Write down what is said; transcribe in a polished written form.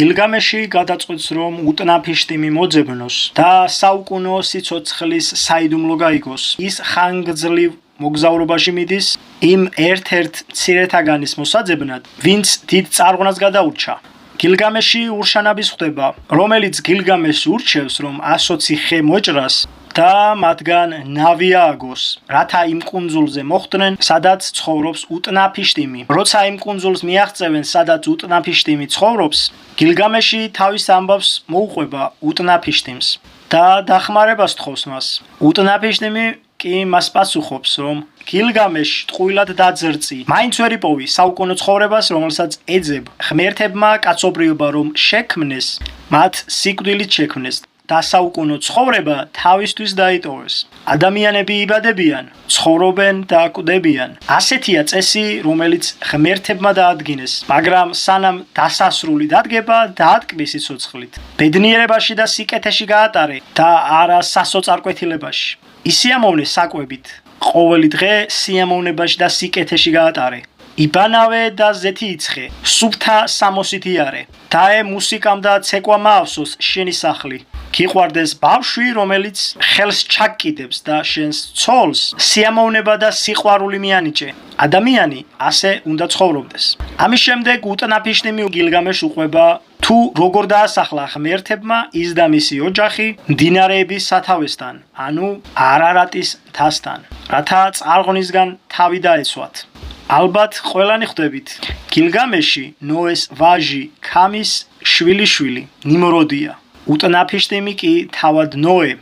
გილგამეში გადაწყვეტს, რომ უტნაფიშტიმი მოძებნოს და საუკუნო სიცოცხლის საიდუმლო გაიგოს. ის ხანგრძლივ მოგზაურობაში მიდის იმ ერთ-ერთ მცირეთაგანის მოსაძებნად, ვინც დიდ წარღვნას გადაურჩა. გილგამეში ურშანაბის ხვდება, რომელიც გილგამეშს ურჩევს, რომ 120 ხე მოჭრას და მათგან ნავი ააგოს, რათა იმ კუნძულზე მოხვდნენ, სადაც ცხოვრობს უტნაფიშტიმი. როცა იმ კუნძულს მიაღწევენ, სადაც უტნაფიშტიმი ცხოვრობს, გილგამეში თავის ამბავს მოუყვება უტნაფიშტიმს და დახმარებას თხოვს მას. უტნაფიშტიმი კი მას პასუხობს, რომ გილგამეშს ტყუილად დაძრწი. მაინც ვერ იპოვი საუკუნო ცხოვრებას, რომელსაც ეძებ. ღმერთებმა კაცობრიობა რომ შექმნეს, მათ სიკვდილით შექმნეს და საუკუნო ცხოვრება თავისთვის დაიტოვეს. ადამიანები იბადებიან, ცხოვრობენ და კვდებიან. ასეთია წესი, რომელიც ღმერთებმა დაადგინეს, მაგრამ სანამ დასასრული დადგება, დაატკბის სიცოცხლით. ბედნიერებაში და სიკეთეში გაატარე და არა სასოწარკვეთილებაში. ისიამოვნე საკვებით. ყოველი დღე სიამოვნებაში და სიკეთეში გაატარე. იბანავე და ზეთი იცხე, სუფთა სამოსით იარე. დაე მუსიკამ და ცეკვამ აავსოს შენი სახლი. გიყვარდეს ბავშვი, რომელიც ხელს ჩაკიდებს და შენს ცოლს სიამოვნება და სიყვარული მიანიჭე. ადამიანი ასე უნდა ცხოვრობდეს. ამის შემდეგ უტნაფიშტიმი გილგამეშს უყვება, თუ როგორ დაასახლა ღმერთებმა ის და მისი ოჯახი მდინარეების სათავესთან, ანუ არარატის მთასთან, რათა წარღვნისგან თავი დაეცვათ. ალბათ ყველანი ხვდებით, გილგამეში ნოეს ვაჟი ქამის შვილიშვილი ნიმროდია. უტნაფიშტიმი კი თავად ნოე